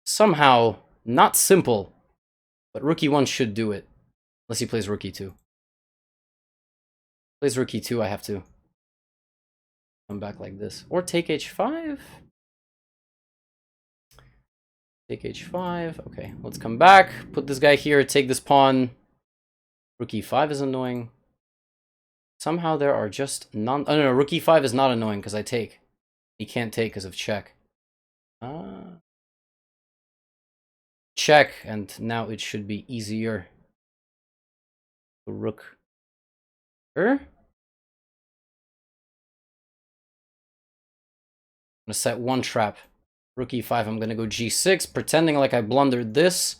somehow not simple. But rook e1 should do it. Unless he plays rook e2. Plays rook e2, I have to come back like this. Or take h5. Take h5. Okay, let's come back. Put this guy here. Take this pawn. Rook e5 is annoying. Somehow there are just non... Oh, no, rook e5 is not annoying because I take. He can't take because of check. Check, and now it should be easier. Rook. I'm gonna set one trap. Rook e5, I'm gonna go g6, pretending like I blundered this.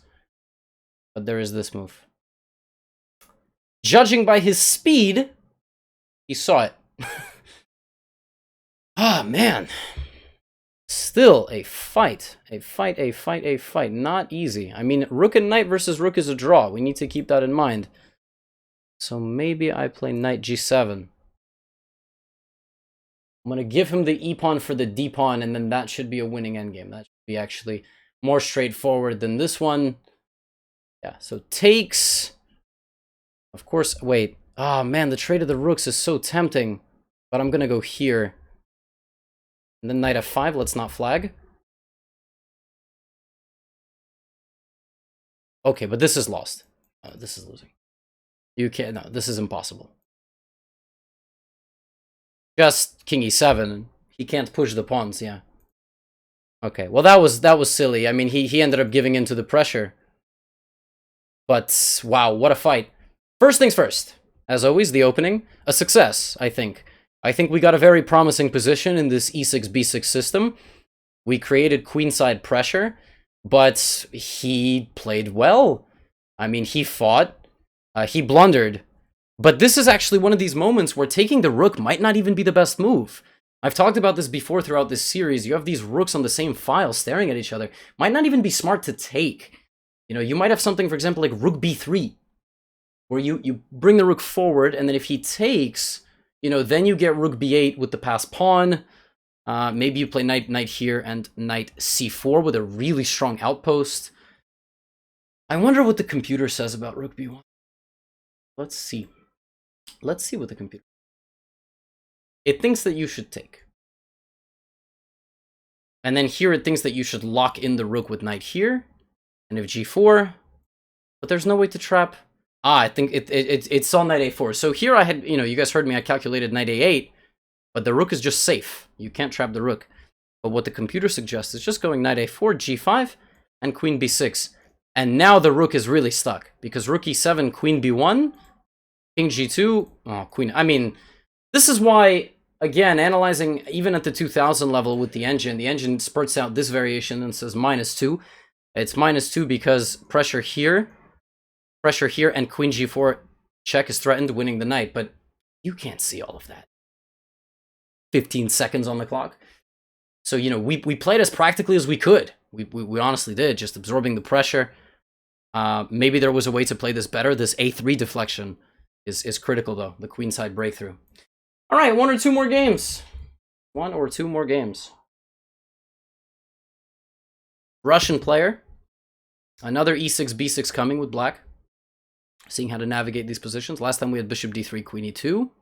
But there is this move. Judging by his speed, he saw it. Ah, man. Still a fight. A fight. Not easy. I mean, rook and knight versus rook is a draw. We need to keep that in mind. So maybe I play knight g7. I'm going to give him the e-pawn for the d-pawn, and then that should be a winning endgame. That should be actually more straightforward than this one. Yeah, so takes. Of course, wait. Ah, man, the trade of the rooks is so tempting. But I'm going to go here. And then knight f5, let's not flag. Okay, but this is lost. This is losing. You can't, no, this is impossible. Just king e7. He can't push the pawns, yeah. Okay, well that was silly. I mean, he ended up giving in to the pressure. But, wow, what a fight. First things first. As always, the opening. A success, I think. I think we got a very promising position in this e6, b6 system. We created queenside pressure, but he played well. I mean, he fought. He blundered. But this is actually one of these moments where taking the rook might not even be the best move. I've talked about this before throughout this series. You have these rooks on the same file staring at each other. Might not even be smart to take. You know, you might have something, for example, like rook b3, where you bring the rook forward, and then if he takes, you know, then you get rook b8 with the passed pawn. Maybe you play knight here and knight c4 with a really strong outpost. I wonder what the computer says about rook b1. Let's see. Let's see what the computer... It thinks that you should take. And then here it thinks that you should lock in the rook with knight here. And if g4... But there's no way to trap... I think it saw knight a4. So here I had, you guys heard me, I calculated knight a8. But the rook is just safe. You can't trap the rook. But what the computer suggests is just going knight a4, g5, and queen b6. And now the rook is really stuck. Because rook e7, queen b1, king g2, oh, queen... I mean, this is why, again, analyzing even at the 2000 level with the engine spurts out this variation and says -2. It's -2 because pressure here, and queen g4 check is threatened, winning the knight. But you can't see all of that. 15 seconds on the clock. So, we played as practically as we could. We honestly did, just absorbing the pressure. Maybe there was a way to play this better. This a3 deflection is critical, though. The queenside breakthrough. All right, 1 or 2 more games. 1 or 2 more games. Russian player. Another e6, b6 coming with black. Seeing how to navigate these positions. Last time we had bishop d3, queen e2.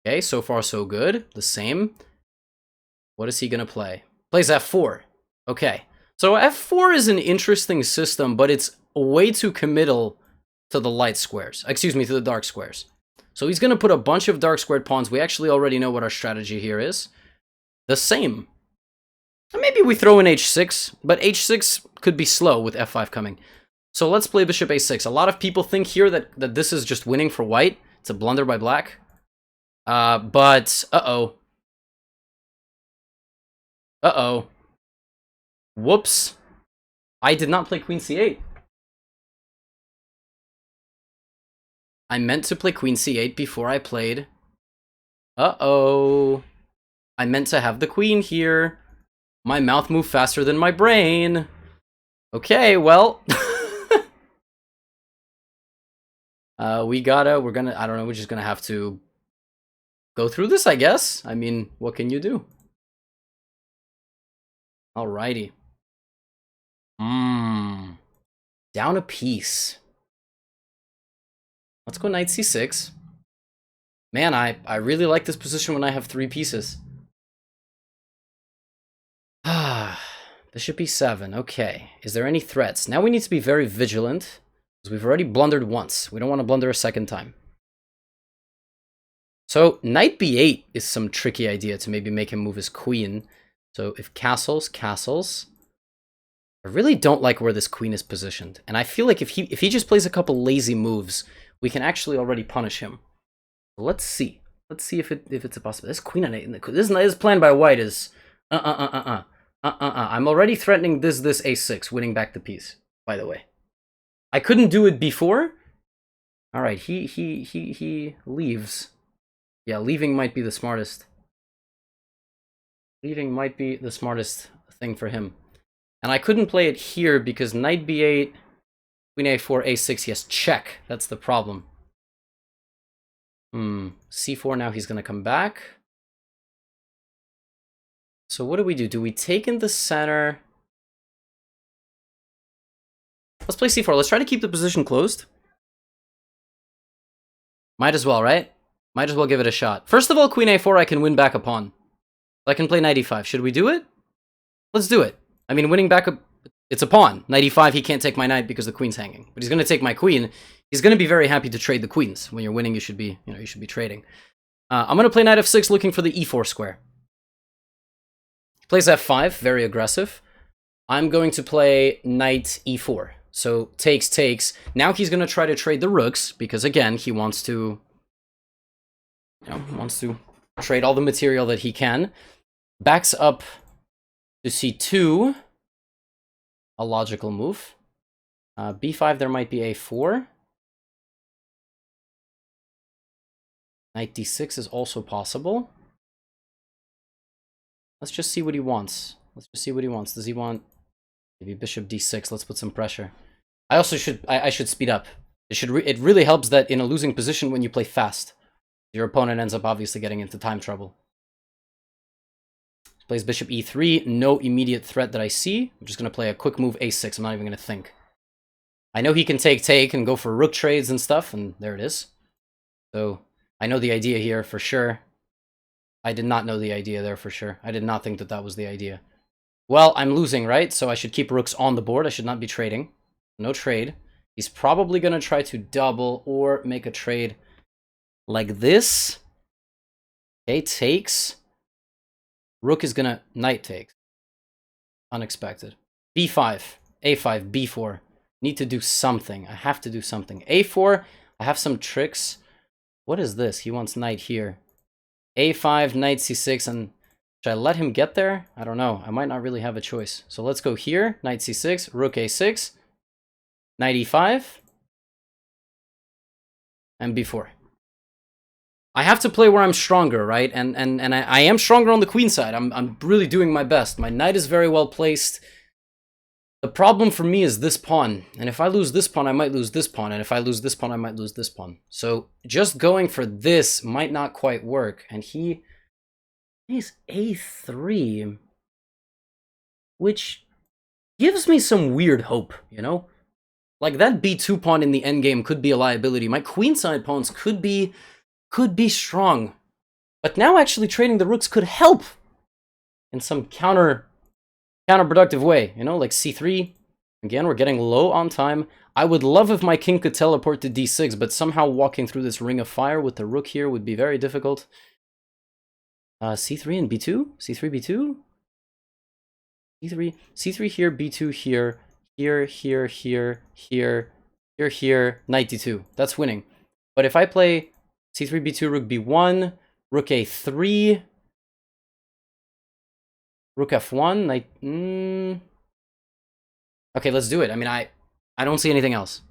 Okay, so far so good. The same. What is he going to play? Plays f4. Okay. So f4 is an interesting system, but it's way too committal to the light squares. Excuse me, to the dark squares. So he's going to put a bunch of dark squared pawns. We actually already know what our strategy here is. The same. Maybe we throw in h6, but h6 could be slow with f5 coming. So let's play bishop a6. A lot of people think here that this is just winning for white. It's a blunder by black. But, uh-oh. Uh-oh. Whoops. I did not play queen c8. I meant to play queen c8 before I played. Uh-oh. I meant to have the queen here. My mouth moved faster than my brain. Okay, well. we're just gonna have to go through this, I guess. I mean, what can you do? Alrighty. Down a piece. Let's go knight c6. Man, I really like this position when I have 3 pieces. Bishop e7. Okay. Is there any threats? Now we need to be very vigilant, because we've already blundered once. We don't want to blunder a second time. So knight b8 is some tricky idea to maybe make him move his queen. So if castles, castles. I really don't like where this queen is positioned. And I feel like if he just plays a couple lazy moves, we can actually already punish him. Let's see. Let's see if it's a possibility. This queen on 8. This plan by white is I'm already threatening this a6, winning back the piece, by the way. I couldn't do it before. All right, he leaves. Yeah, leaving might be the smartest. Leaving might be the smartest thing for him. And I couldn't play it here because knight b8, queen a4, a6, yes, check. That's the problem. C4, now he's going to come back. So what do? Do we take in the center? Let's play c4. Let's try to keep the position closed. Might as well, right? Might as well give it a shot. First of all, queen a4, I can win back a pawn. I can play knight e5. Should we do it? Let's do it. I mean, winning back it's a pawn. Knight e5, he can't take my knight because the queen's hanging. But he's going to take my queen. He's going to be very happy to trade the queens. When you're winning, you should be trading. I'm going to play knight f6 looking for the e4 square. Plays f5, very aggressive. I'm going to play knight e4. So takes. Now he's going to try to trade the rooks because again, he wants to trade all the material that he can. Backs up to c2. A logical move. b5, there might be a4. Knight d6 is also possible. Let's just see what he wants. Does he want maybe bishop d6? Let's put some pressure. I also should speed up. It really helps that in a losing position when you play fast, your opponent ends up obviously getting into time trouble. Plays bishop e3, no immediate threat that I see. I'm just going to play a quick move a6. I'm not even going to think. I know he can take and go for rook trades and stuff, and there it is. So I know the idea here for sure. I did not know the idea there for sure. I did not think that that was the idea. Well, I'm losing, right? So I should keep rooks on the board. I should not be trading. No trade. He's probably going to try to double or make a trade like this. Okay, takes. Rook is going to knight takes. Unexpected. b5, a5, b4. Need to do something. I have to do something. a4, I have some tricks. What is this? He wants knight here. a5, knight c6, and should I let him get there? I don't know. I might not really have a choice. So let's go here. Knight c6, rook a6, knight e5, and b4. I have to play where I'm stronger, right? And I am stronger on the queen side. I'm really doing my best. My knight is very well placed. The problem for me is this pawn. And if I lose this pawn, I might lose this pawn. And if I lose this pawn, I might lose this pawn. So just going for this might not quite work. And he's a3, which gives me some weird hope, you know? Like that b2 pawn in the endgame could be a liability. My queenside pawns could be strong. But now actually trading the rooks could help in some counterproductive way, you know, like c3. Again, we're getting low on time. I would love if my king could teleport to d6, but somehow walking through this ring of fire with the rook here would be very difficult. c3 and b2? c3, b2? c3 here, b2 here, here, knight d2. That's winning. But if I play c3, b2, rook b1, rook a3, rook f1, knight... Okay, let's do it. I mean, I don't see anything else.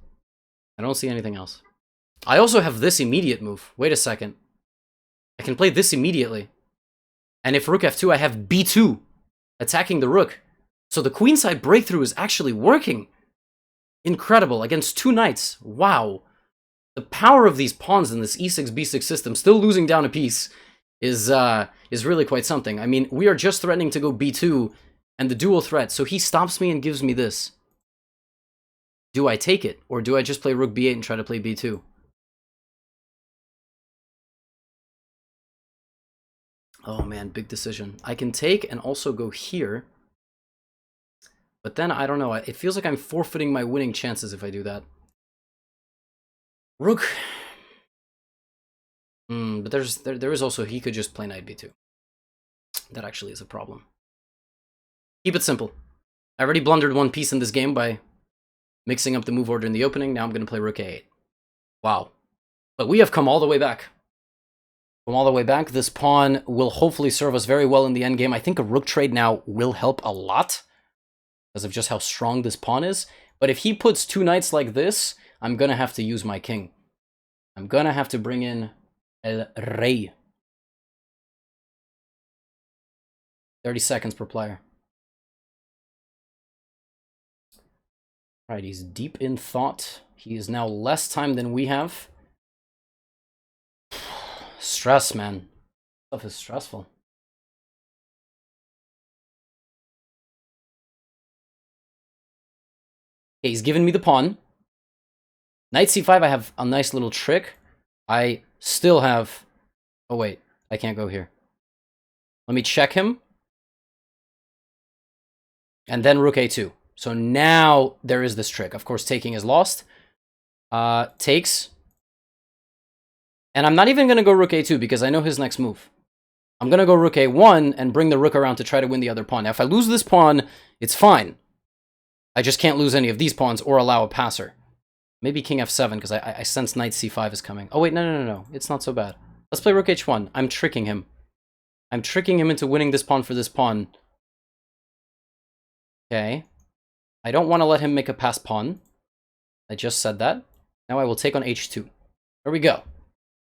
I don't see anything else. I also have this immediate move. Wait a second. I can play this immediately. And if rook f2, I have b2 attacking the rook. So the queenside breakthrough is actually working. Incredible. Against two knights. Wow. The power of these pawns in this e6, b6 system, still losing down a piece, is really quite something. I mean, we are just threatening to go b2 and the dual threat, so he stops me and gives me this. Do I take it, or do I just play rook b8 and try to play b2? Oh man, big decision. I can take and also go here, but then I don't know. It feels like I'm forfeiting my winning chances if I do that. Rook. But there is also, he could just play knight b2. That actually is a problem. Keep it simple. I already blundered one piece in this game by mixing up the move order in the opening. Now I'm going to play rook a8. Wow. But we have come all the way back. Come all the way back. This pawn will hopefully serve us very well in the endgame. I think a rook trade now will help a lot because of just how strong this pawn is. But if he puts two knights like this, I'm going to have to use my king. I'm going to have to bring in El Rey. 30 seconds per player. Alright, he's deep in thought. He is now less time than we have. Stress, man. Stuff is stressful. Okay, he's given me the pawn. Knight c5, I have a nice little trick. I still have... Oh, wait. I can't go here. Let me check him. And then rook a2. So now there is this trick. Of course, taking is lost. Takes. And I'm not even going to go rook a2 because I know his next move. I'm going to go rook a1 and bring the rook around to try to win the other pawn. Now, if I lose this pawn, it's fine. I just can't lose any of these pawns or allow a passer. Maybe king f7 because I sense knight c5 is coming. Oh, wait, no. It's not so bad. Let's play rook h1. I'm tricking him. I'm tricking him into winning this pawn for this pawn. Okay. I don't want to let him make a passed pawn. I just said that. Now I will take on h2. There we go.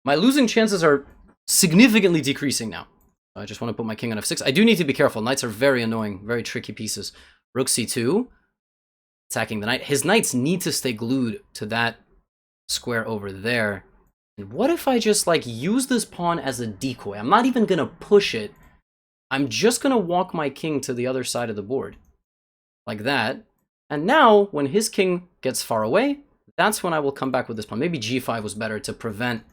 My losing chances are significantly decreasing now. I just want to put my king on f6. I do need to be careful. Knights are very annoying, very tricky pieces. Rook c2. Attacking the knight. His knights need to stay glued to that square over there. And what if I just, like, use this pawn as a decoy? I'm not even going to push it. I'm just going to walk my king to the other side of the board. Like that. And now, when his king gets far away, that's when I will come back with this pawn. Maybe g5 was better to prevent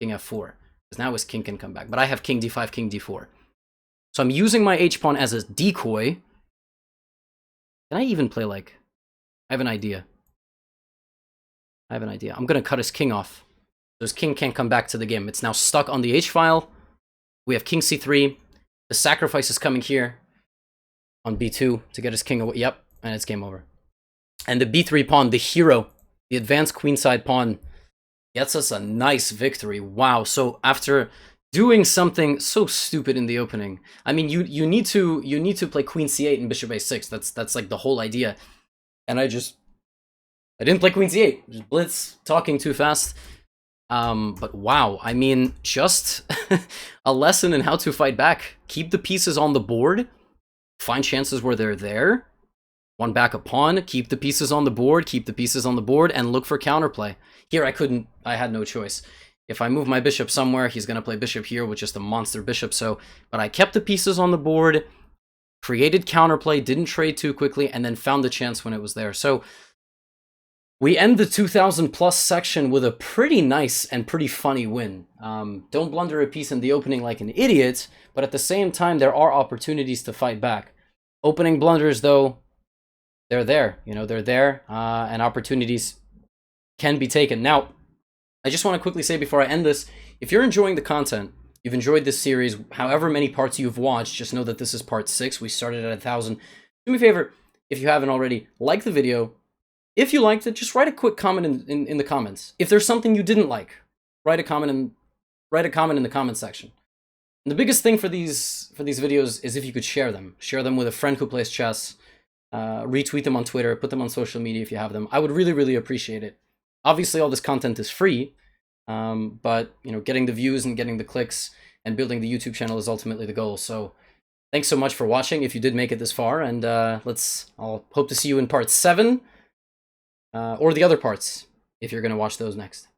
king f4. Because now his king can come back. But I have king d5, king d4. So I'm using my h-pawn as a decoy. Can I even play like... I have an idea. I'm going to cut his king off. So his king can't come back to the game. It's now stuck on the h-file. We have king c3. The sacrifice is coming here on b2 to get his king away. Yep, and it's game over. And the b3 pawn, the hero, the advanced queenside pawn, gets us a nice victory. Wow. So after doing something so stupid in the opening, I mean, you need to play queen c8 and bishop a6. That's like the whole idea. And I didn't play queen c8. Just blitz, talking too fast. But wow, I mean, just a lesson in how to fight back. Keep the pieces on the board. Find chances where they're there. One back a pawn, keep the pieces on the board, and look for counterplay. Here I had no choice. If I move my bishop somewhere, he's going to play bishop here with just a monster bishop, but I kept the pieces on the board, created counterplay, didn't trade too quickly, and then found the chance when it was there. So we end the 2000 plus section with a pretty nice and pretty funny win. Don't blunder a piece in the opening like an idiot, but at the same time, there are opportunities to fight back. Opening blunders, though, they're there. They're there, and opportunities can be taken. Now, I just want to quickly say before I end this, if you're enjoying the content, you've enjoyed this series, however many parts you've watched, just know that this is part 6. We started at 1,000. Do me a favor, if you haven't already, like the video. If you liked it, just write a quick comment in the comments. If there's something you didn't like, write a comment in the comment section. And the biggest thing for these videos is if you could share them. Share them with a friend who plays chess. Retweet them on Twitter. Put them on social media if you have them. I would really, really appreciate it. Obviously, all this content is free, but getting the views and getting the clicks and building the YouTube channel is ultimately the goal. So, thanks so much for watching. If you did make it this far, and I'll hope to see you in part 7. Or the other parts, if you're going to watch those next.